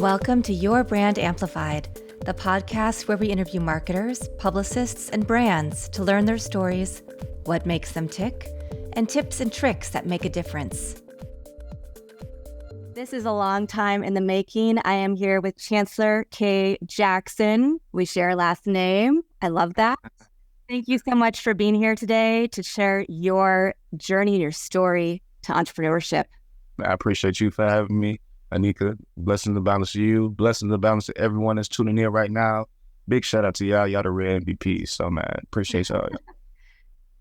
Welcome to Your Brand Amplified, the podcast where we interview marketers, publicists, and brands to learn their stories, what makes them tick, and tips and tricks that make a difference. This is a long time in the making. I am here with Chancellor K Jackson. We share a last name. I love that. Thank you so much for being here today to share your journey, your story to entrepreneurship. I appreciate you for having me, Anika. Blessings and balance to you. Blessings and balance to everyone that's tuning in right now. Big shout out to y'all. Y'all the real MVPs. So, man, appreciate y'all.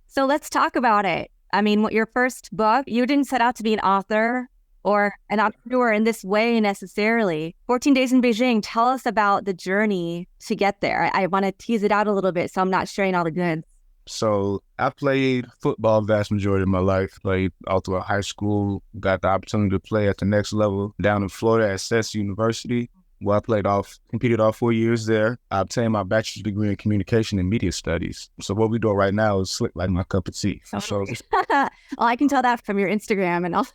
So let's talk about it. I mean, what your first book, you didn't set out to be an author or an entrepreneur in this way necessarily. 14 Days in Beijing, tell us about the journey to get there. I want to tease it out a little bit so I'm not sharing all the goods. So I played football vast majority of my life. Played all throughout high school. Got the opportunity to play at the next level down in Florida at SES University, where I competed all 4 years there. I obtained my bachelor's degree in communication and media studies. So what we do right now is slick like my cup of tea. So well, I can tell that from your Instagram and all.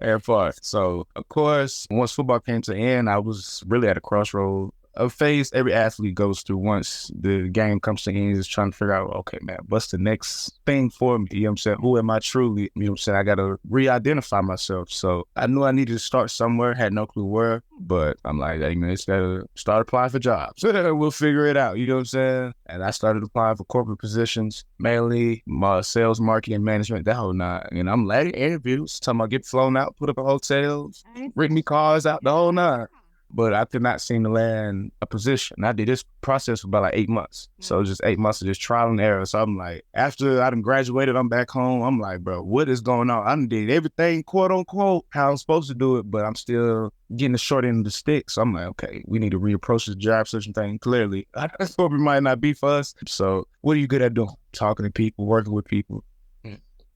And far. So of course, once football came to an end, I was really at a crossroad. A phase every athlete goes through once the game comes to an end is trying to figure out, okay, man, what's the next thing for me? You know what I'm saying? Who am I truly? You know what I'm saying? I got to re-identify myself. So I knew I needed to start somewhere, had no clue where, but I'm like, hey, man, it's got to start applying for jobs. We'll figure it out. You know what I'm saying? And I started applying for corporate positions, mainly my sales, marketing, management, that whole nine. And I'm letting interviews, talking about get flown out, put up in hotels, rent me cars out, the whole nine. But I could not seem to land a position. I did this process for about like 8 months. So just 8 months of just trial and error. So I'm like, after I done graduated, I'm back home. I'm like, bro, what is going on? I done did everything, quote unquote, how I'm supposed to do it, but I'm still getting the short end of the stick. So I'm like, okay, we need to reapproach this job searching thing. Clearly, that's what it might not be for us. So what are you good at doing? Talking to people, working with people.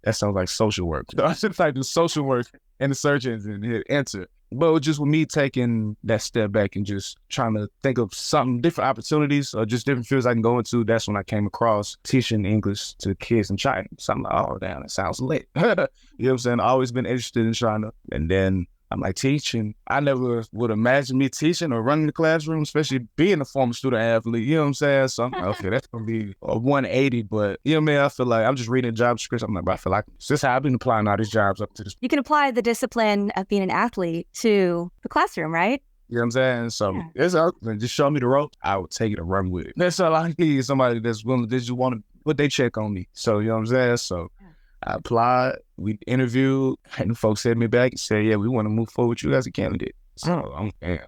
That sounds like social work. So I should like do social work in the search engine and hit enter. But just with me taking that step back and just trying to think of something, different opportunities or just different fields I can go into, that's when I came across teaching English to kids in China. So I'm like, oh, damn, that sounds lit. You know what I'm saying? I've always been interested in China. And then I'm like, teaching. I never would imagine me teaching or running the classroom, especially being a former student athlete. You know what I'm saying? So I'm like, okay, that's going to be a 180. But, you know what I mean? I feel like I'm just reading a job description. I'm like, bro, I feel like this is how I've been applying all these jobs up to this. You can apply the discipline of being an athlete to the classroom, right? You know what I'm saying? So it's just show me the rope. I would take it and run with it. That's all I need. Somebody that's willing to just want to put their check on me. So, you know what I'm saying? So I applied, we interviewed, and the folks hit me back and said, yeah, we want to move forward with you as a candidate. So I'm damn.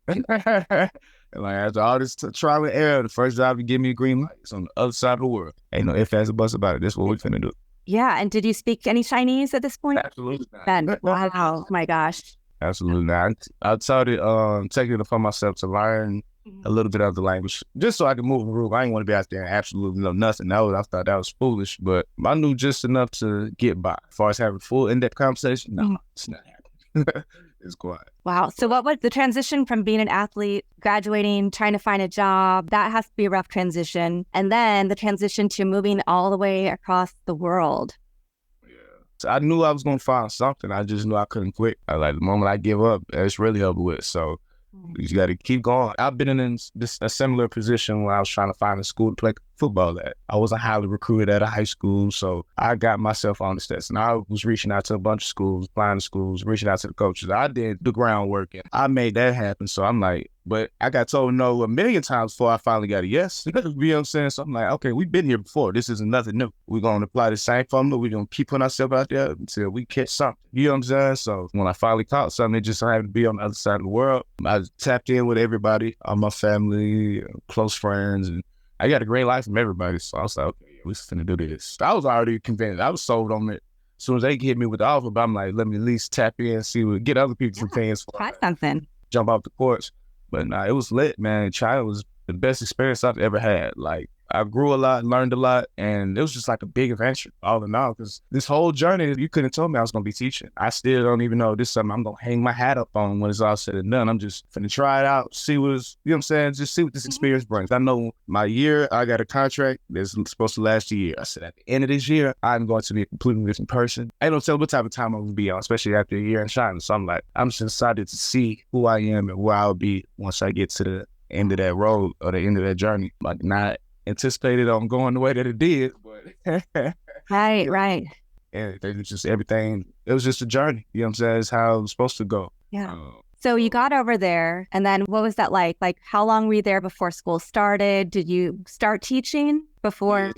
And like after all this trial and error, the first job to give me a green light is on the other side of the world. Ain't no ifs, ands, or buts about it. That's what we're finna do. Yeah, and did you speak any Chinese at this point? Absolutely not. Ben, wow, oh my gosh. Absolutely not. I started taking it upon myself to learn a little bit of the language, just so I could move the room. I didn't want to be out there and absolutely know nothing. I thought that was foolish, but I knew just enough to get by. As far as having full in-depth conversation, no, it's not happening. It's quiet. Wow. So what was the transition from being an athlete, graduating, trying to find a job? That has to be a rough transition. And then the transition to moving all the way across the world. So I knew I was going to find something. I just knew I couldn't quit. The moment I give up, it's really over with. So you got to keep going. I've been in a similar position when I was trying to find a school to play football at. I wasn't highly recruited at a high school, so I got myself on the steps. And I was reaching out to a bunch of schools, applying to schools, reaching out to the coaches. I did the groundwork, and I made that happen. So I'm like, but I got told no a million times before I finally got a yes. You know what I'm saying? So I'm like, okay, we've been here before. This isn't nothing new. We're going to apply the same formula. We're going to keep putting ourselves out there until we catch something. You know what I'm saying? So when I finally caught something, it just happened to be on the other side of the world. I tapped in with everybody, all my family, close friends, and I got a great life from everybody. So I was like, okay, we're finna do this. I was already convinced. I was sold on it. As soon as they hit me with the offer, but I'm like, let me at least tap in, see what, get other people's opinions. Try something. Jump off the porch. But nah, it was lit, man. China was the best experience I've ever had. Like, I grew a lot, learned a lot, and it was just like a big adventure all in all, because this whole journey, you couldn't tell me I was going to be teaching. I still don't even know this is something I'm going to hang my hat up on when it's all said and done. I'm just finna try it out, see what it's, you know what I'm saying? Just see what this experience brings. I know my year, I got a contract that's supposed to last a year. I said at the end of this year, I'm going to be a completely different person. I don't tell what type of time I'm going to be on, especially after a year in China. So I'm like, I'm just excited to see who I am and where I'll be once I get to the end of that road or the end of that journey. Like, not anticipated on going the way that it did, but Right, right. and it was just everything. It was just a journey. You know what I'm saying? It's how it was supposed to go. Yeah. So you got over there, and then what was that like? Like, how long were you there before school started? Did you start teaching before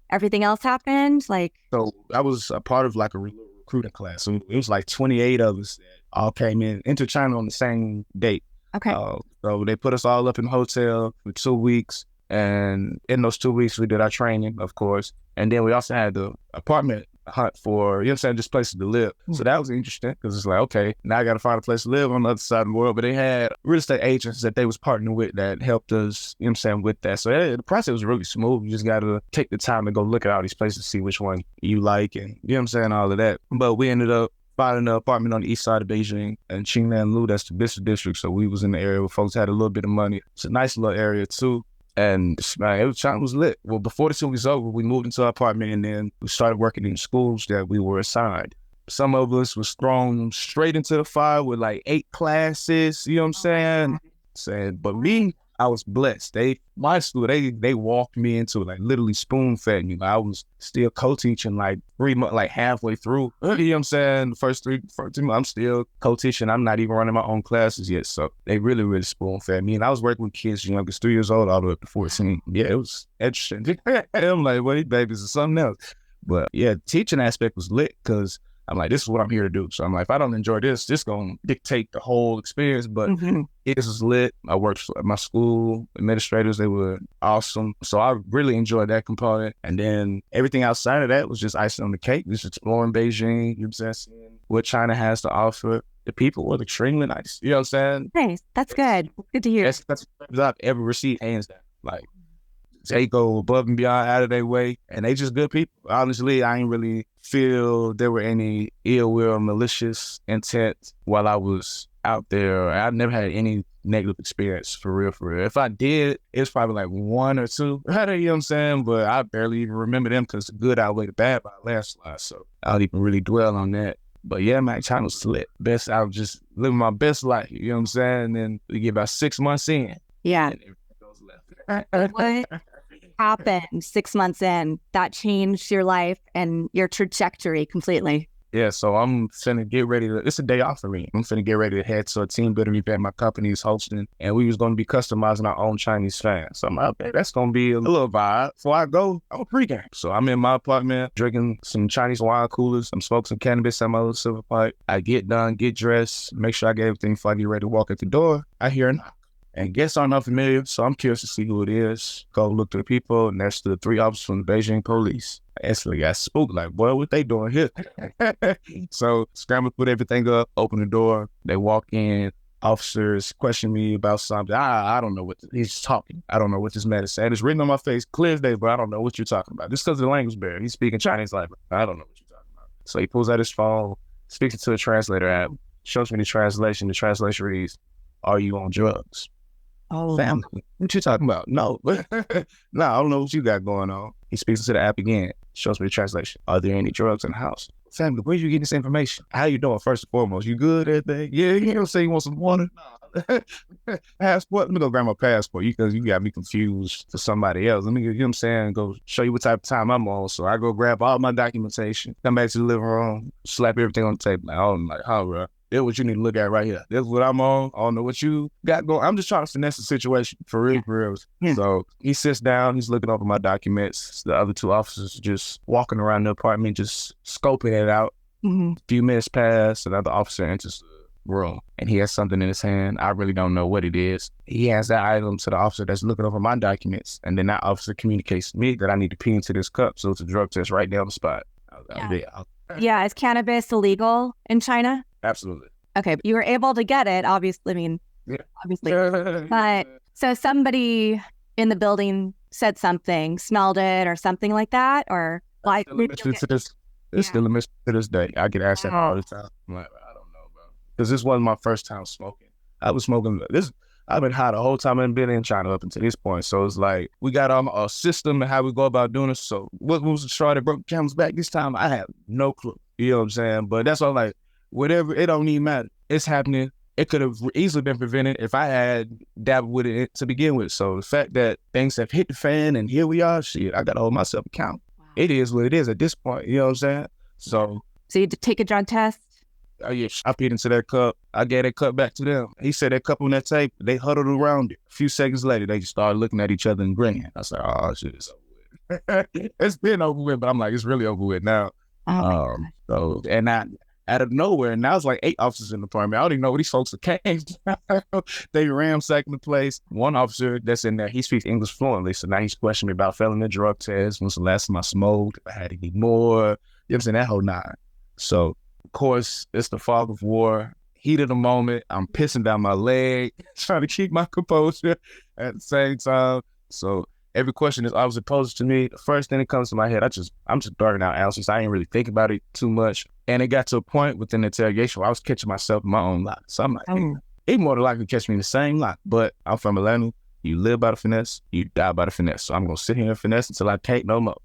everything else happened? Like, so I was a part of like a recruiting class. So it was like 28 of us that all came into China on the same date. okay. So they put us all up in a hotel for 2 weeks. And in those 2 weeks, we did our training, of course. And then we also had the apartment hunt for, you know what I'm saying, just places to live. So that was interesting because it's like, okay, now I got to find a place to live on the other side of the world. But they had real estate agents that they was partnering with that helped us, you know what I'm saying, with that. So the process was really smooth. You just got to take the time to go look at all these places, see which one you like, and you know what I'm saying, all of that. But we ended up finding an apartment on the east side of Beijing in Qingnan, that's the business district. So we was in the area where folks had a little bit of money. It's a nice little area too. And man, China was lit. Well, before the 2 weeks over, we moved into our apartment and then we started working in schools that we were assigned. Some of us was thrown straight into the fire with like 8 classes, you know what I'm saying? But me, I was blessed. My school, they walked me into it, like literally spoon fed me. Like, I was still co-teaching like 3 months, like halfway through. You know what I'm saying? The first 3 months, I'm still co-teaching. I'm not even running my own classes yet. So they really, really spoon fed me. And I was working with kids young as 3 years old all the way up to 14. Yeah, it was interesting. I'm like, well, these babies are something else. But yeah, teaching aspect was lit because I'm like, this is what I'm here to do. So I'm like, if I don't enjoy this going to dictate the whole experience. But it was lit. I worked for my school administrators. They were awesome. So I really enjoyed that component. And then everything outside of that was just icing on the cake. Just exploring Beijing, you know what I'm saying, what China has to offer. The people were extremely nice. You know what I'm saying? Nice. That's good. Good to hear. That's the best I've ever received, hands down. Like, they go above and beyond, out of their way, and they just good people. Honestly, I ain't really feel there were any ill will or malicious intent while I was out there. I never had any negative experience, for real, for real. If I did, it's probably like 1 or 2, you know what I'm saying? But I barely even remember them because the good outweighed the bad by a landslide, so I don't even really dwell on that. But yeah, man, China was lit. Best, I was just living my best life, you know what I'm saying? And then we get about 6 months in. Yeah. And everything goes left. What happened 6 months in that changed your life and your trajectory completely? Yeah, so I'm finna get ready to, it's a day off for me. I'm finna get ready to head to a team building event my company is hosting, and we was gonna be customizing our own Chinese fans. So I'm like, okay, that's gonna be a little vibe. Before I go, I'm a pregame. So I'm in my apartment drinking some Chinese wine coolers. I'm smoking some cannabis at my little silver pipe. I get done, get dressed, make sure I get everything before I get ready to walk at the door. I hear a knock. And guests aren't unfamiliar, so I'm curious to see who it is. Go look to the people, and that's the 3 officers from the Beijing police. I instantly got spooked, like, boy, what they doing here? So scramble, put everything up, open the door. They walk in. Officers question me about something. I don't know what he's just talking. I don't know what this man is saying. It's written on my face clear as day, but I don't know what you're talking about. Just because of the language barrier. He's speaking Chinese, like, I don't know what you're talking about. So he pulls out his phone, speaks it to a translator app, shows me the translation. The translation reads, "Are you on drugs?" Oh, Family, what you talking about? No. No, I don't know what you got going on. He speaks to the app again, shows me the translation. Are there any drugs in the house? Family, where you getting this information? How you doing, first and foremost? You good, everything? Yeah, you don't say you want some water? No. Passport? Let me go grab my passport because you got me confused for somebody else. Let me, you know what I'm saying, go show you what type of time I'm on. So I go grab all my documentation, come back to the living room, slap everything on the table. Like, I'm like, huh, bro? This is what you need to look at right here. This is what I'm on. I don't know what you got going. I'm just trying to finesse the situation for real, for real. Yeah. So he sits down. He's looking over my documents. The other 2 officers just walking around the apartment, just scoping it out. A few minutes pass. Another officer enters the room, and he has something in his hand. I really don't know what it is. He hands that item to the officer that's looking over my documents, and then that officer communicates to me that I need to pee into this cup. So it's a drug test right there on the spot. Yeah, is cannabis illegal in China? Absolutely. Okay, you were able to get it, obviously. I mean, obviously. But so somebody in the building said something, smelled it or something like that? Or It's like, still a mystery to this. It's still a mystery to this day. I get asked that all the time. I'm like, I don't know, bro, because this wasn't my first time smoking. I was smoking this. I've been high the whole time I've been in China up until this point. So it's like we got our system and how we go about doing it. So what was the straw that broke the camel's back this time? I have no clue. You know what I'm saying? But that's all like, whatever, it don't even matter. It's happening. It could have easily been prevented if I had dabbled with it to begin with. So the fact that things have hit the fan and here we are, shit, I got to hold myself accountable. Wow. It is what it is at this point. You know what I'm saying? So you had to take a drug test? Oh yeah, I peed into that cup. I gave that cup back to them. He said that cup on that tape, they huddled around it. A few seconds later, they just started looking at each other and grinning. I said, oh, shit, it's over with. It's been over with, but I'm like, it's really over with now. So, and out of nowhere, and now it's like 8 officers in the department. I don't even know where these folks came. They ransacking the place. One officer that's in there, he speaks English fluently, so now he's questioning me about failing the drug test. When's the last time I smoked? If I had any more. You know what I'm saying? That whole nine. So, of course, it's the fog of war. Heat of the moment. I'm pissing down my leg, trying to keep my composure at the same time. So every question is always posed to me. The first thing that comes to my head, I'm just burning out answers. I didn't really think about it too much. And it got to a point within the interrogation where I was catching myself in my own lie. So I'm like, he more than likely catch me in the same lie. But I'm from Atlanta. You live by the finesse, you die by the finesse. So I'm going to sit here and finesse until I can't no more.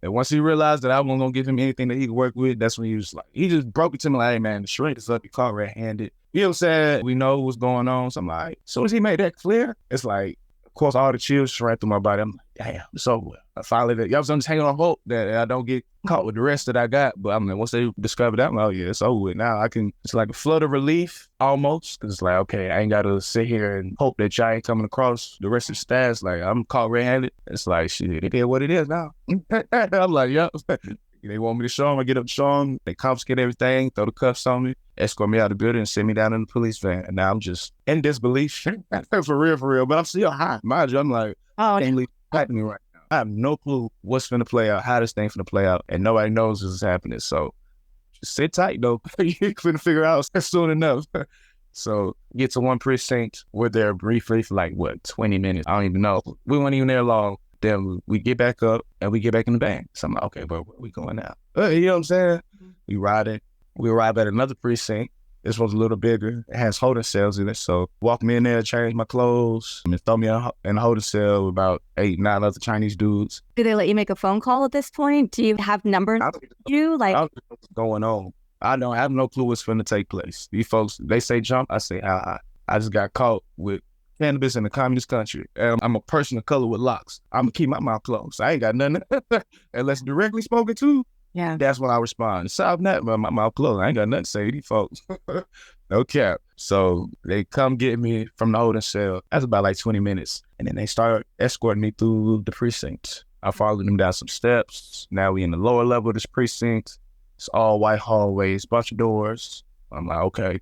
And once he realized that I wasn't going to give him anything that he could work with, that's when he just broke it to me like, hey, man, the shrink is up, you caught red-handed. You know what I'm saying? We know what's going on. So I'm like, as soon as he made that clear, it's like, of course, all the chills just ran through my body. I'm like, damn, it's over with. I finally, I'm just hanging on hope that I don't get caught with the rest that I got. But I'm like, once they discovered that, I'm like, oh yeah, it's over with. Now it's like a flood of relief almost. Cause it's like, okay, I ain't got to sit here and hope that y'all ain't coming across the rest of the stats. Like, I'm caught red-handed. It's like, shit, it is what it is now. I'm like, yep. They want me to show them. I get up to show them. They confiscate everything, throw the cuffs on me, escort me out of the building, and send me down in the police van. And now I'm just in disbelief. For real. But I'm still high. Mind you, I'm like, can't leave happening right now. I have no clue what's going to play out, how this thing's going to play out, and nobody knows this is happening. So just sit tight, though. You're going to figure out soon enough. So get to one precinct. We're there briefly for 20 minutes? I don't even know. We weren't even there long. Then we get back up and we get back in the van. So I'm like, okay, but where we going now? You know what I'm saying? Mm-hmm. We ride it. We arrive at another precinct. This one's a little bigger. It has holding cells in it. So walk me in there, change my clothes, and throw me in a holding cell with about 8, 9 other Chinese dudes. Do they let you make a phone call at this point? Do you have numbers? I don't know what's going on. I have no clue what's going to take place. These folks, they say jump. I say how high. I just got caught with cannabis in a communist country. I'm a person of color with locks. I'm going to keep my mouth closed. I ain't got nothing unless directly spoken to. Yeah. That's when I respond. Aside that, my mouth closed. I ain't got nothing to say to these folks. No cap. So they come get me from the holding cell. That's about 20 minutes. And then they start escorting me through the precinct. I followed them down some steps. Now we in the lower level of this precinct. It's all white hallways, bunch of doors. I'm like, okay.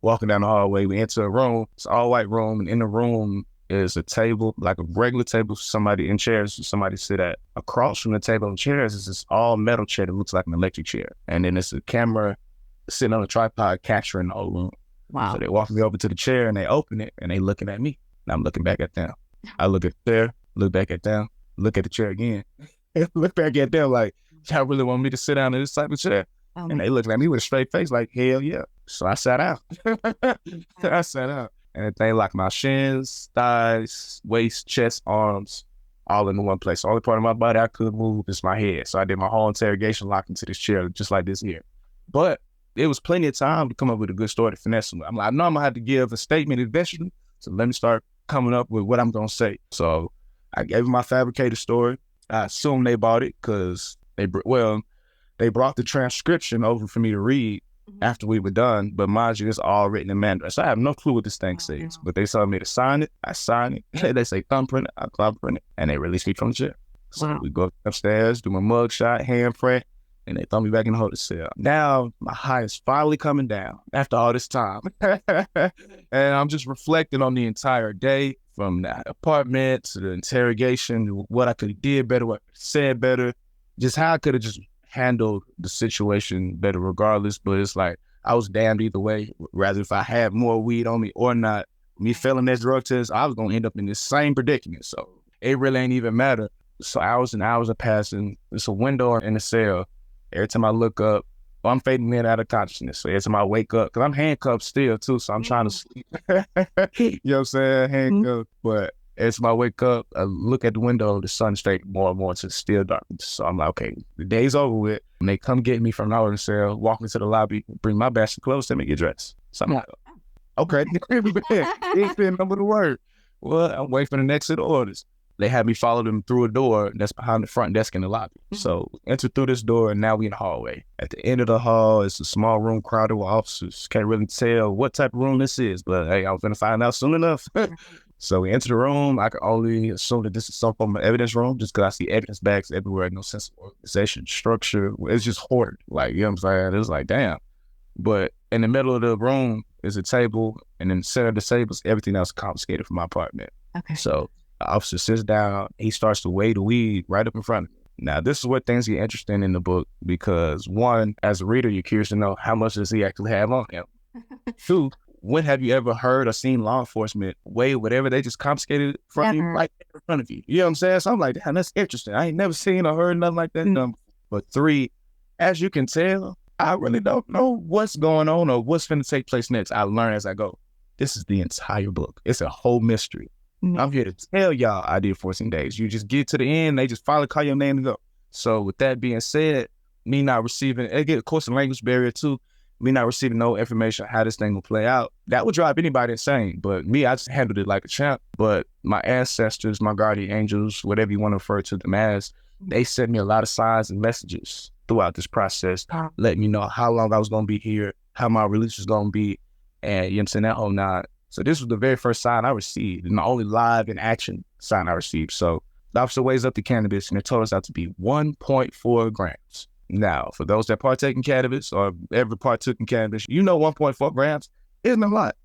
Walking down the hallway, we enter a room. It's all white room, and in the room is a table, like a regular table, somebody in chairs, somebody sit at. Across from the table and chairs is this all metal chair that looks like an electric chair. And then it's a camera sitting on a tripod capturing the whole room. Wow. So they walk me over to the chair and they open it and they looking at me. And I'm looking back at them. I look at the chair, look back at them, look at the chair again. Look back at them like, y'all really want me to sit down in this type of chair? And they looking at me with a straight face like, hell yeah. So I sat out. I sat out. And they locked my shins, thighs, waist, chest, arms, all in one place. The only part of my body I could move is my head. So I did my whole interrogation locked into this chair, just like this here. But it was plenty of time to come up with a good story to finesse them. I'm like, I know I'm going to have to give a statement eventually. So let me start coming up with what I'm going to say. So I gave them my fabricated story. I assumed they bought it because they brought the transcription over for me to read after we were done. But mind you, it's all written in Mandarin. So I have no clue what this thing says. But they told me to sign it. I sign it. They say thumbprint it. I thumbprint it. And they release me from the chair. So we go upstairs, do my mug shot, handprint, and they throw me back in the holding cell. Now my high is finally coming down after all this time. And I'm just reflecting on the entire day, from the apartment to the interrogation, what I could have did better, what I could have said better, just how I could have just handled the situation better regardless. But it's like I was damned either way. Rather if I had more weed on me or not, Me failing that drug test, I was gonna end up in the same predicament. So it really ain't even matter. So hours and hours are passing. There's a window in the cell. Every time I look up, I'm fading in out of consciousness. So every time I wake up, because I'm handcuffed still too, so I'm trying to sleep. You know what I'm saying? Handcuffed. But every time I wake up, I look at the window, the sun's straight more and more into still darkness. So I'm like, okay, the day's over with. And they come get me from out of the cell, walk me to the lobby, bring my bag of clothes, tell me to get dressed. So I'm like, okay, it's been number the word. Well, I'm waiting for the next set of orders. They had me follow them through a door that's behind the front desk in the lobby. So enter through this door, and now we in the hallway. At the end of the hall, it's a small room crowded with officers. Can't really tell what type of room this is, but hey, I was gonna find out soon enough. So we enter the room. I can only assume that this is some form of evidence room, just because I see evidence bags everywhere, no sense of organization, structure. It's just hoarded. Like, you know what I'm saying? It's like, damn. But in the middle of the room is a table, and in the center of the table is everything else confiscated from my apartment. Okay. So the officer sits down, he starts to weigh the weed right up in front of me. Now, this is what things get interesting in the book, because one, as a reader, you're curious to know how much does he actually have on him. Two, when have you ever heard or seen law enforcement weigh whatever they just confiscated from you right in front of you? You know what I'm saying? So I'm like, damn, that's interesting. I ain't never seen or heard nothing like that. But three, as you can tell, I really don't know what's going on or what's going to take place next. I learn as I go. This is the entire book. It's a whole mystery. I'm here to tell y'all I did 14 days. You just get to the end, they just finally call your name and go. So with that being said, me not receiving, again, of course, a language barrier too, me not receiving no information on how this thing will play out, that would drive anybody insane. But me, I just handled it like a champ. But my ancestors, my guardian angels, whatever you want to refer to them as, they sent me a lot of signs and messages throughout this process, letting me know how long I was going to be here, how my release was going to be, and you know what I'm saying, that whole nine. So this was the very first sign I received, and the only live in action sign I received. So the officer weighs up the cannabis, and it told us out to be 1.4 grams. Now, for those that partake in cannabis or ever partook in cannabis, you know 1.4 grams isn't a lot.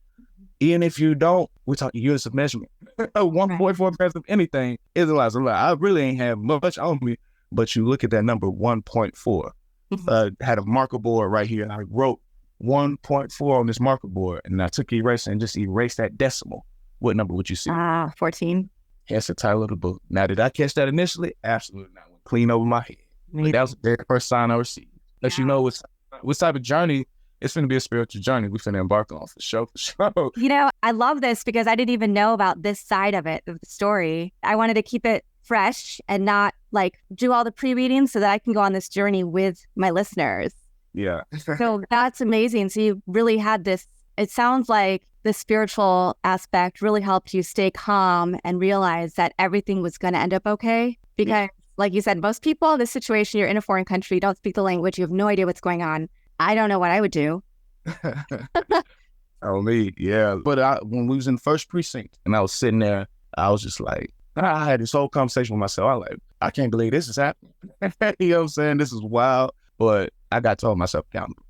Even if you don't, we're talking units of measurement. 1.4 grams of anything isn't a lot. It's a lot. I really ain't have much on me, but you look at that number 1.4. Had a marker board right here, and I wrote 1.4 on this marker board, and I took the eraser and just erased that decimal. What number would you see? 14. That's the title of the book. Now, did I catch that initially? Absolutely not. Went clean over my head. But that was the very first sign I received. Let you know what type of journey it's going to be. A spiritual journey we finna embark on for sure. You know, I love this because I didn't even know about this side of it, of the story. I wanted to keep it fresh and not like do all the pre-readings so that I can go on this journey with my listeners. Yeah. So that's amazing. So you really had this, it sounds like the spiritual aspect really helped you stay calm and realize that everything was going to end up okay. Because like you said, most people in this situation, you're in a foreign country, you don't speak the language, you have no idea what's going on. I don't know what I would do. Oh, me, yeah. But when we was in the first precinct and I was sitting there, I was just like, I had this whole conversation with myself. I was like, I can't believe this is happening. You know what I'm saying? This is wild. But I got to hold myself accountable.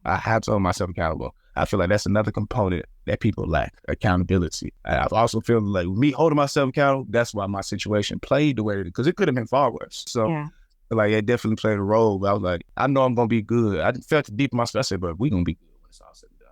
I have to hold myself accountable. I feel like that's another component that people lack, accountability. I also feel like me holding myself accountable, that's why my situation played the way it did, because it could have been far worse. So like it definitely played a role. But I was like, I know I'm going to be good. I felt it deep in myself. I said, but we're going to be good when it's all said and done.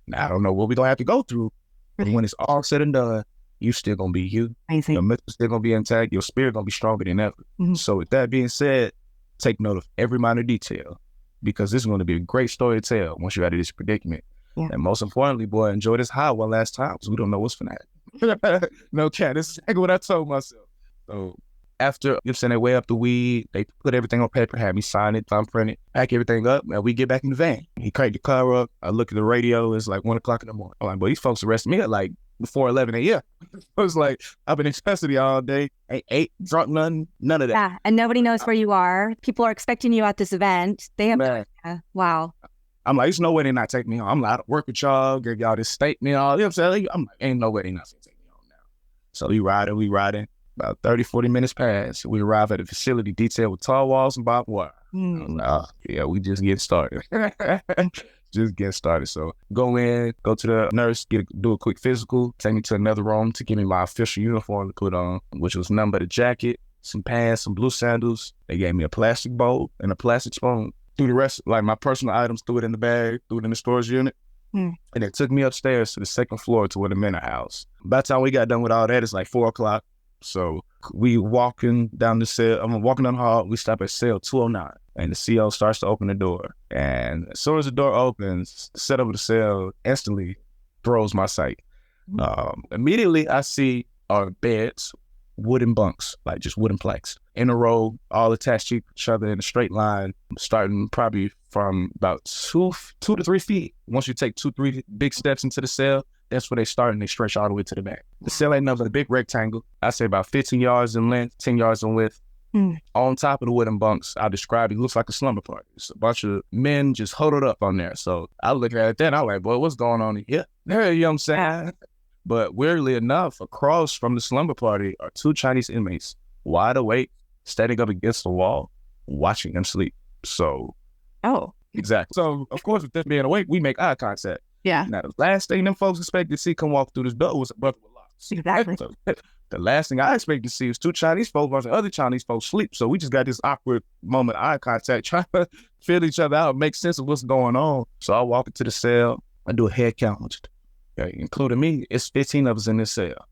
Now, I don't know what we're going to have to go through, but when it's all said and done, you still going to be you. Amazing. Your mental still going to be intact. Your spirit going to be stronger than ever. So with that being said, take note of every minor detail, because this is going to be a great story to tell once you're out of this predicament. And most importantly, boy, enjoy this high one last time, because we don't know what's going to happen. No cat, this is exactly what I told myself. So after you send it way up the weed, they put everything on paper, had me sign it, thumbprint it, pack everything up, and we get back in the van. He cranked the car up. I look at the radio. It's like 1 o'clock in the morning. I'm like, boy, these folks arrested me at like before 11 a.m. It was like, I've been in custody all day. Ain't ate, drunk, none of that. Yeah, and nobody knows where you are. People are expecting you at this event. They have no idea. Wow. I'm like, there's no way they're not taking me home. I'm like, I work with y'all, give y'all this statement, all. You know what I'm saying? I'm like, ain't no way they're not going to take me home now. So we riding. About 30, 40 minutes pass. We arrive at a facility detailed with tall walls and barbed wire. I was like, oh, yeah, we just getting started. Just getting started. So go in, go to the nurse, do a quick physical, take me to another room to give me my official uniform to put on, which was nothing but a jacket, some pants, some blue sandals. They gave me a plastic bowl and a plastic spoon. Threw the rest, like my personal items, threw it in the bag, threw it in the storage unit. And it took me upstairs to the second floor to where the men are housed. By the time we got done with all that, it's like 4 o'clock. So we walking down the cell. I'm walking down the hall. We stop at cell 209. And the CO starts to open the door. And as soon as the door opens, the setup of the cell instantly throws my sight. Immediately, I see our beds, wooden bunks, like just wooden planks in a row, all attached to each other in a straight line, starting probably from about 2 to 3 feet. Once you take 2-3 big steps into the cell, that's where they start and they stretch all the way to the back. The cell ain't nothing but a big rectangle. I say about 15 yards in length, 10 yards in width. On top of the wooden bunks, I describe it looks like a slumber party. It's a bunch of men just huddled up on there. So I look at it then, I'm like, boy, what's going on here? There, you know what I'm saying? But weirdly enough, across from the slumber party are 2 Chinese inmates, wide awake, standing up against the wall, watching them sleep. So, exactly. So, of course, with them being awake, we make eye contact. Yeah. Now, the last thing them folks expected to see come walk through this door was a brother with locks. Exactly. So, the last thing I expected to see was 2 Chinese folks watching other Chinese folks sleep. So we just got this awkward moment of eye contact, trying to feel each other out, make sense of what's going on. So I walk into the cell, I do a head count. Including me, it's 15 of us in this cell.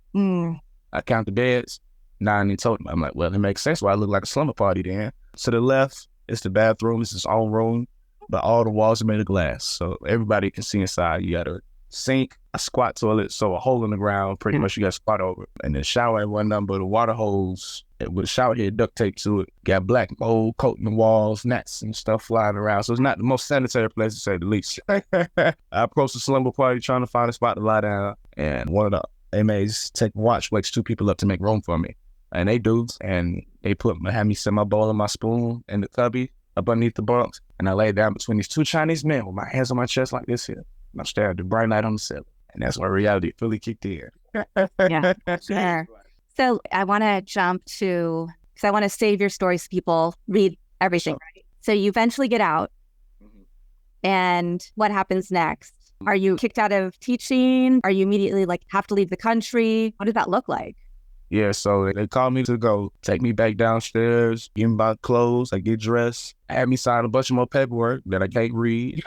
I count the beds, 9 in total. I'm like, well, it makes sense why I look like a slumber party then. To the left, it's the bathroom. It's its own room, but all the walls are made of glass. So everybody can see inside. You got a sink, a squat toilet, so a hole in the ground, pretty much you got to squat over. And the shower ain't one number, the water hose with a shower head duct tape to it. Got black mold coating the walls, gnats and stuff flying around. So it's not the most sanitary place, to say the least. I approached the slumber party trying to find a spot to lie down. And one of the inmates wakes 2 people up to make room for me. And they do. And they had me set my bowl and my spoon in the cubby up underneath the bunks. And I lay down between these 2 Chinese men with my hands on my chest like this here. And I'm staring at the bright light on the ceiling. And that's when reality fully kicked in. Yeah, sure. So I want to jump to, because I want to save your story so people read everything. Right? So you eventually get out. And what happens next? Are you kicked out of teaching? Are you immediately have to leave the country? What does that look like? Yeah, so they called me to go take me back downstairs, give me my clothes, I get dressed, had me sign a bunch of more paperwork that I can't read.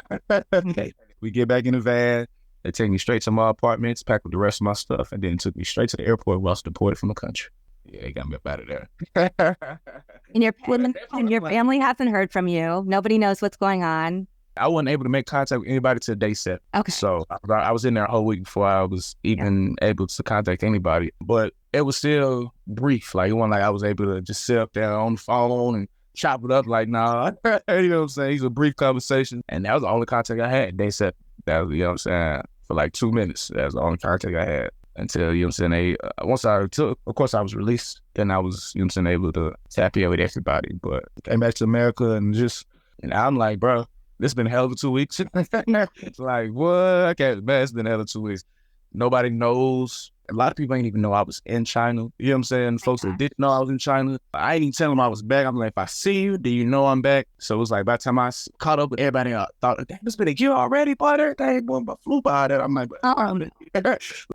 We get back in the van. They take me straight to my apartments, pack up the rest of my stuff, and then took me straight to the airport where I was deported from the country. Yeah, they got me up out of there. And your family hasn't heard from you. Nobody knows what's going on. I wasn't able to make contact with anybody till day 7. Okay. So I was in there a whole week before I was even able to contact anybody. But it was still brief. It wasn't like I was able to just sit up there on the phone and chop it up nah. You know what I'm saying? It's a brief conversation. And that was the only contact I had. They said that was, you know what I'm saying, for 2 minutes. That was the only contact I had until, you know what I'm saying, once of course I was released, then I was, you know what I'm saying, able to tap in with everybody. But came back to America and I'm like, bro, this has been a hell of a 2 weeks. It's like, what? It's been a hell of 2 weeks. Nobody knows. A lot of people ain't even know I was in China. You know what I'm saying? Folks that didn't know I was in China. I ain't even tell them I was back. I'm like, if I see you, do you know I'm back? So it was like, by the time I caught up with everybody, I thought, damn, it's been a year already, but everything flew by that. I'm like, I'm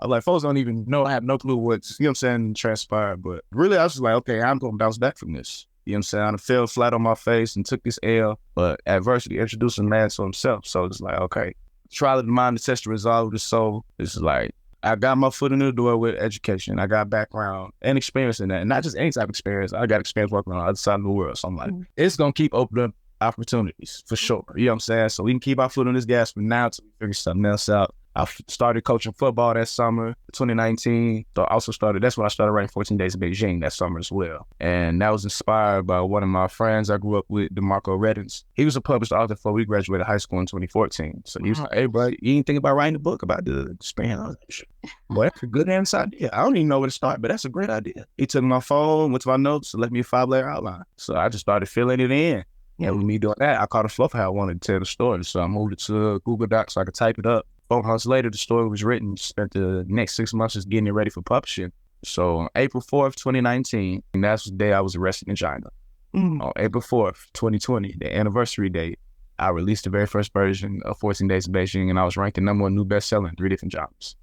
like, folks don't even know. I have no clue what's, you know what I'm saying, transpired. But really, I was just like, okay, I'm going to bounce back from this. You know what I'm saying? I fell flat on my face and took this L, but adversity introduced a man to himself. So it's like, okay, trial of the mind, the test, the resolve of the soul. It's like, I got my foot in the door with education. I got background and experience in that. And not just any type of experience. I got experience working on the other side of the world. So I'm like, it's going to keep opening up opportunities for sure. You know what I'm saying? So we can keep our foot on this gas from now till we figure something else out. I started coaching football that summer, 2019. So that's when I started writing 14 Days in Beijing that summer as well. And that was inspired by one of my friends I grew up with, DeMarco Reddins. He was a published author before we graduated high school in 2014. So he was like, hey, bro, you ain't think about writing a book about the span? I was like, boy, that's a good ass idea. I don't even know where to start, but that's a great idea. He took my phone, went to my notes, and left me a 5-layer outline. So I just started filling it in. And with me doing that, I caught a flow for how I wanted to tell the story. So I moved it to Google Docs so I could type it up. 4 months later, the story was written. Spent the next 6 months just getting it ready for publishing. So on April 4th, 2019, and that's the day I was arrested in China. On April 4th, 2020, the anniversary date, I released the very first version of 14 Days in Beijing, and I was ranked the #1 new bestseller in 3 different genres.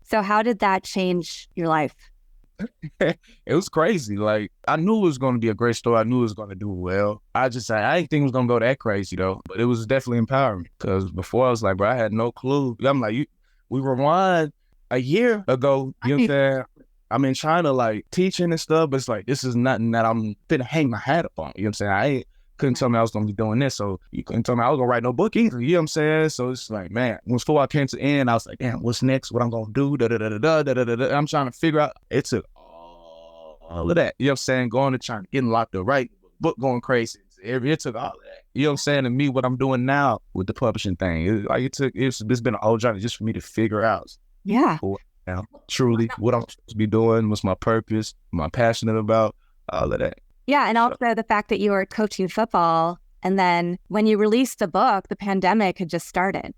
So how did that change your life? it was crazy. Like, I knew it was going to be a great story. I knew it was going to do well. I didn't think it was going to go that crazy though, but it was definitely empowering because before I was like, bro, I had no clue. I'm like, we rewind a year ago, you know what I'm saying? I'm in China, like, teaching and stuff, but it's like, this is nothing that I'm finna hang my hat up on. You know what I'm saying? Couldn't tell me I was going to be doing this, so you couldn't tell me I was going to write no book either. You know what I'm saying? So it's like, man, when football came to the end, I was like, damn, what's next? What I'm going to do? Da-da-da-da-da-da-da-da. I'm trying to figure out. It took all of that. You know what I'm saying? Going to China, getting locked up, right? Book going crazy. It took all of that. You know what I'm saying? And me, what I'm doing now with the publishing thing, it's been a whole journey just for me to figure out. Yeah. Now, truly, what I'm supposed to be doing, what's my purpose, what I'm passionate about, all of that. Yeah, and also the fact that you were coaching football, and then when you released the book, the pandemic had just started.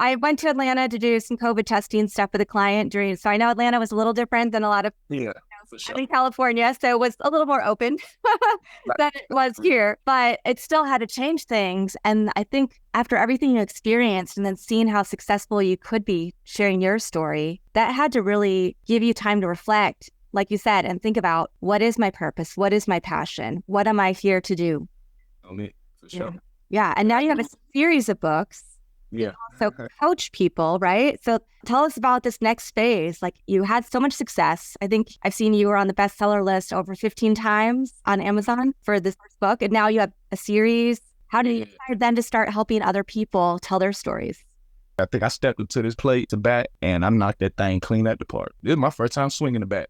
I went to Atlanta to do some COVID testing stuff with a client so I know Atlanta was a little different than a lot of for sure. in California, so it was a little more open than it was here, but it still had to change things. And I think after everything you experienced and then seeing how successful you could be sharing your story, that had to really give you time to reflect, like you said, and think about, what is my purpose? What is my passion? What am I here to do? For sure. Yeah. And now you have a series of books. Yeah. So coach people, right? So tell us about this next phase. Like, you had so much success. I think I've seen you were on the bestseller list over 15 times on Amazon for this first book. And now you have a series. How did you decide then to start helping other people tell their stories? I think I stepped up to this plate to bat and I knocked that thing clean at the park. This is my first time swinging the bat.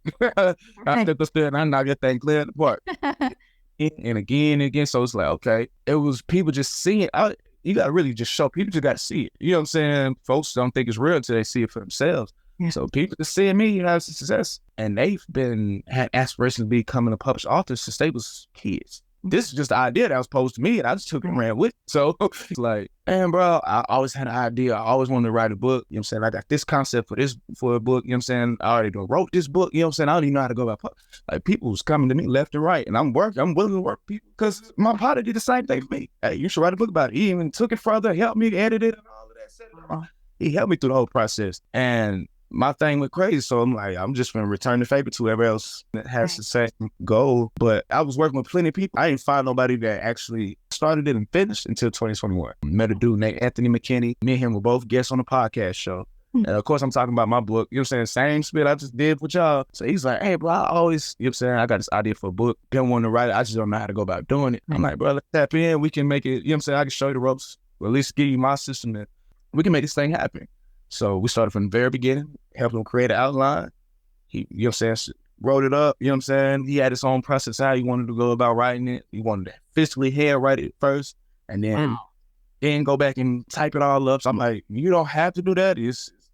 I stepped up there and I knocked that thing clean at the park. And again and again. So it's like, okay, it was people just seeing it. You got to really just show people, just got to see it. You know what I'm saying? Folks don't think it's real until they see it for themselves. Yeah. So people just seeing me have success, and they've had aspirations to becoming a published author since they was kids. This is just the idea that was posed to me, and I just took it and ran with it. So it's like, man, bro, I always had an idea. I always wanted to write a book. You know what I'm saying? I got this concept for a book. You know what I'm saying? I already wrote this book. You know what I'm saying? I don't even know how to go about publishing. Like, people was coming to me left and right, and I'm willing to work with people because my partner did the same thing for me. Hey, you should write a book about it. He even took it further, helped me edit it and all of that. He helped me through the whole process. And my thing went crazy. So I'm like, I'm just going to return the favor to whoever else that has the same goal. But I was working with plenty of people. I didn't find nobody that actually started it and finished until 2021. Met a dude named Anthony McKinney. Me and him were both guests on a podcast show. And of course, I'm talking about my book. You know what I'm saying? Same spit I just did with y'all. So he's like, hey, bro, I always, you know what I'm saying? I got this idea for a book. Been wanting to write it. I just don't know how to go about doing it. I'm like, bro, let's tap in. We can make it, you know what I'm saying? I can show you the ropes. Or at least give you my system and we can make this thing happen. So we started from the very beginning, helped him create an outline. He, you know what I'm saying, wrote it up, you know what I'm saying? He had his own process how he wanted to go about writing it. He wanted to physically handwrite it first and then go back and type it all up. So I'm like, you don't have to do that.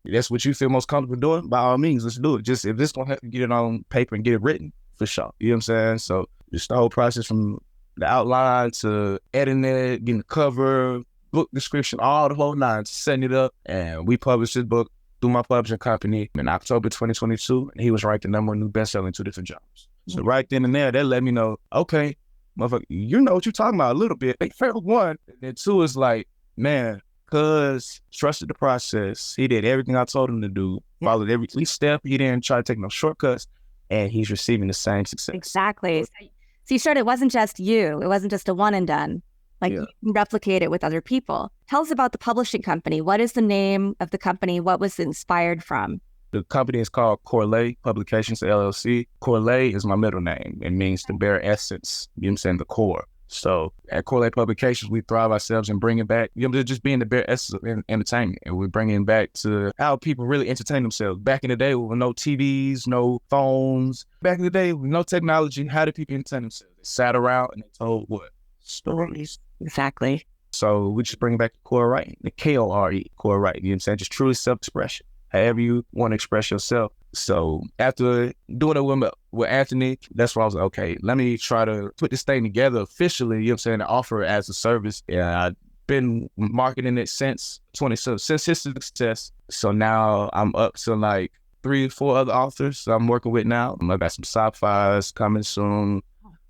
That's what you feel most comfortable doing. By all means, let's do it. Just if this gonna have to get it on paper and get it written, for sure. You know what I'm saying? So just the whole process from the outline to editing it, getting the cover, book description, all the whole nine, setting it up. And we published this book through my publishing company in October 2022. And he was ranked the #1 new bestseller in 2 different genres. So right then and there, that let me know, okay, motherfucker, you know what you're talking about a little bit. One. And then two is like, man, cuz trusted the process. He did everything I told him to do, followed every step. He didn't try to take no shortcuts. And he's receiving the same success. Exactly. So you started, it wasn't just you. It wasn't just a one and done. Like, you can replicate it with other people. Tell us about the publishing company. What is the name of the company? What was it inspired from? The company is called Corlay Publications, LLC. Corlay is my middle name. It means the bare essence, you know what I'm saying, the core. So at Corlay Publications, we thrive ourselves and bring it back, you know, just being the bare essence of entertainment. And we're bringing it back to how people really entertain themselves. Back in the day, with no TVs, no phones. Back in the day, with no technology, how did people entertain themselves? They sat around and they told what? Stories. Exactly. So we just bring back the core writing, the K-O-R-E, core writing, you know what I'm saying? Just truly self-expression, however you want to express yourself. So after doing it with Anthony, that's where I was like, okay, let me try to put this thing together officially, you know what I'm saying, and offer it as a service. Yeah, I've been marketing it since his success. So now I'm up to like 3 or 4 other authors I'm working with now. I got some sci-fis coming soon,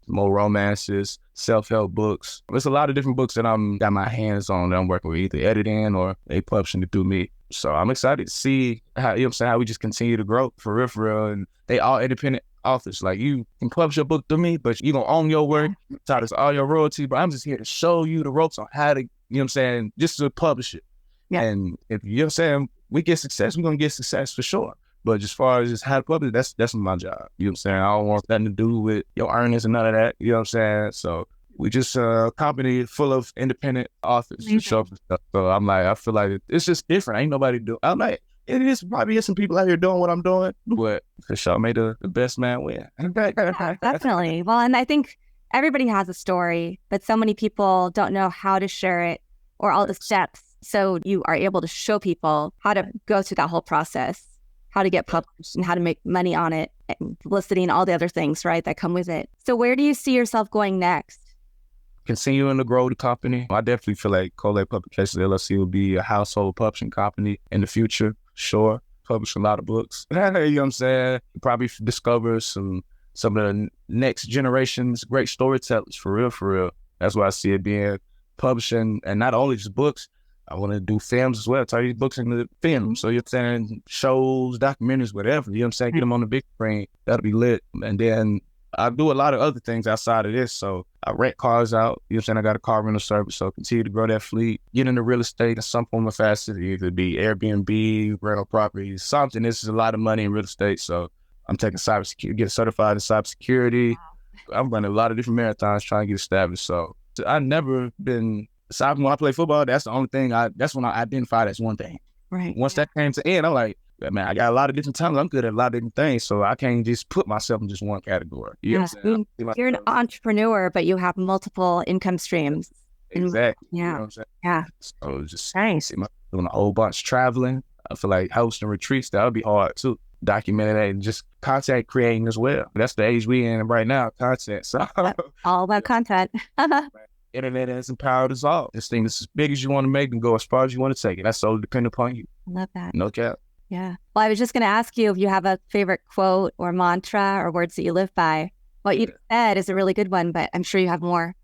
more romances, self-help books. There's a lot of different books that I'm got my hands on that I'm working with, either editing or they publishing it through me. So I'm excited to see how, you know what I'm saying, how we just continue to grow for real. And they all independent authors. Like, you can publish your book through me, but you gonna own your work, charge us all your royalties, but I'm just here to show you the ropes on how to, you know what I'm saying, just to publish it. Yeah. And if, you know what I'm saying, we get success, we're gonna get success for sure. But as far as just how to publish, that's my job. You know what I'm saying? I don't want nothing to do with your earnings and none of that. You know what I'm saying? So we just a company full of independent authors to show up and stuff. So I'm like, I feel like it's just different. Ain't nobody do. I'm like, it is probably some people out here doing what I'm doing, but for sure, made the best man win. Yeah, definitely. Well, and I think everybody has a story, but so many people don't know how to share it or all the steps. So you are able to show people how to go through that whole process, how to get published and how to make money on it, and publicity and all the other things, right, that come with it. So where do you see yourself going next? Continuing to grow the company. I definitely feel like Collect Publications LLC will be a household publishing company in the future. Sure, publish a lot of books. You know what I'm saying? Probably discover some of the next generation's great storytellers, for real, for real. That's why I see it being publishing, and not only just books. I want to do films as well, turn these books into films. So you're saying shows, documentaries, whatever, you know what I'm saying? Get them on the big screen. That'll be lit. And then I do a lot of other things outside of this. So I rent cars out. You know what I'm saying? I got a car rental service. So continue to grow that fleet, get into real estate in some form or facet, either be Airbnb, rental properties, something. This is a lot of money in real estate. So I'm taking cybersecurity, getting certified in cybersecurity. Wow. I'm running a lot of different marathons trying to get established. So I've never been... So when I play football, that's the only thing that's when I identified as one thing. Right. Once that came to end, I'm like, man, I got a lot of different talents. I'm good at a lot of different things. So I can't just put myself in just one category. You know what I'm saying? You're an entrepreneur, but you have multiple income streams. Exactly. Yeah. You know what I'm saying? Yeah. So just nice. Doing a whole bunch traveling. I feel like hosting retreats, that would be hard too. Documenting that and just content creating as well. That's the age we in right now, content. So all about content. Internet has empowered us all. This thing is as big as you want to make and go as far as you want to take it. That's solely dependent upon you. I love that. No cap. Yeah. Well, I was just going to ask you if you have a favorite quote or mantra or words that you live by. What you said is a really good one, but I'm sure you have more.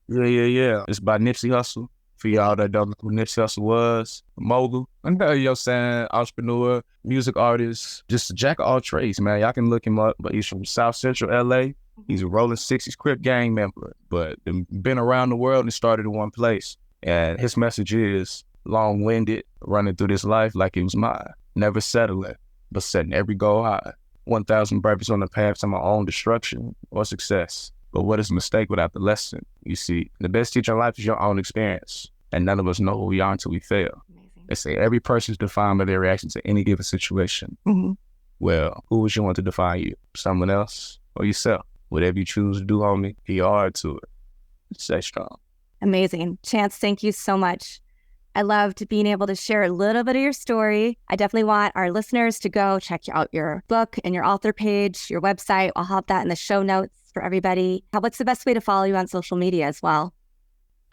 Yeah. It's by Nipsey Hussle. For y'all that don't know who Nipsey Hussle was, mogul, you know what I'm saying, entrepreneur, music artist, just a jack of all trades, man. Y'all can look him up, but he's from South Central LA. He's a Rolling 60s Crip gang member, but been around the world and started in one place. And his message is long-winded, running through this life like it was mine. Never settling, but setting every goal high. 1,000 burpees on the path to my own destruction or success. But what is a mistake without the lesson? You see, the best teacher in life is your own experience. And none of us know who we are until we fail. Amazing. They say every person is defined by their reaction to any given situation. Mm-hmm. Well, who would you want to define you? Someone else or yourself? Whatever you choose to do, homie, be hard to it. Stay strong. Amazing. Chance, thank you so much. I loved being able to share a little bit of your story. I definitely want our listeners to go check out your book and your author page, your website. I'll have that in the show notes for everybody. What's the best way to follow you on social media as well?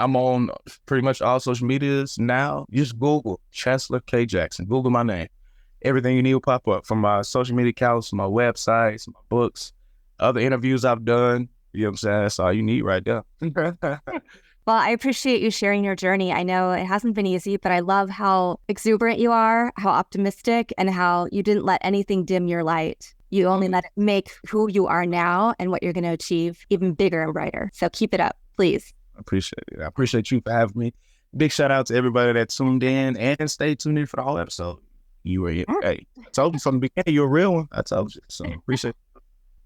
I'm on pretty much all social medias now. Just Google Chancellor K Jackson. Google my name. Everything you need will pop up, from my social media accounts, my websites, my books, other interviews I've done. You know what I'm saying? That's all you need right there. Well, I appreciate you sharing your journey. I know it hasn't been easy, but I love how exuberant you are, how optimistic, and how you didn't let anything dim your light. You only let it make who you are now and what you're going to achieve even bigger and brighter. So keep it up, please. I appreciate it. I appreciate you for having me. Big shout out to everybody that tuned in and stay tuned in for the whole episode. You were, hey, I told you from the beginning, you're a real one. I told you. So appreciate it.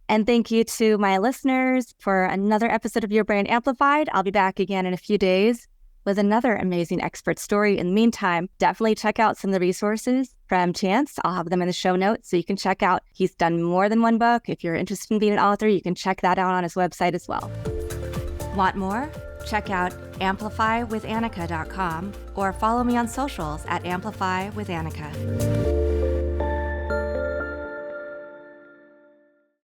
And thank you to my listeners for another episode of Your Brand Amplified. I'll be back again in a few days with another amazing expert story. In the meantime, definitely check out some of the resources from Chance. I'll have them in the show notes so you can check out. He's done more than one book. If you're interested in being an author, you can check that out on his website as well. Want more? Check out amplifywithannika.com or follow me on socials at amplifywithannika.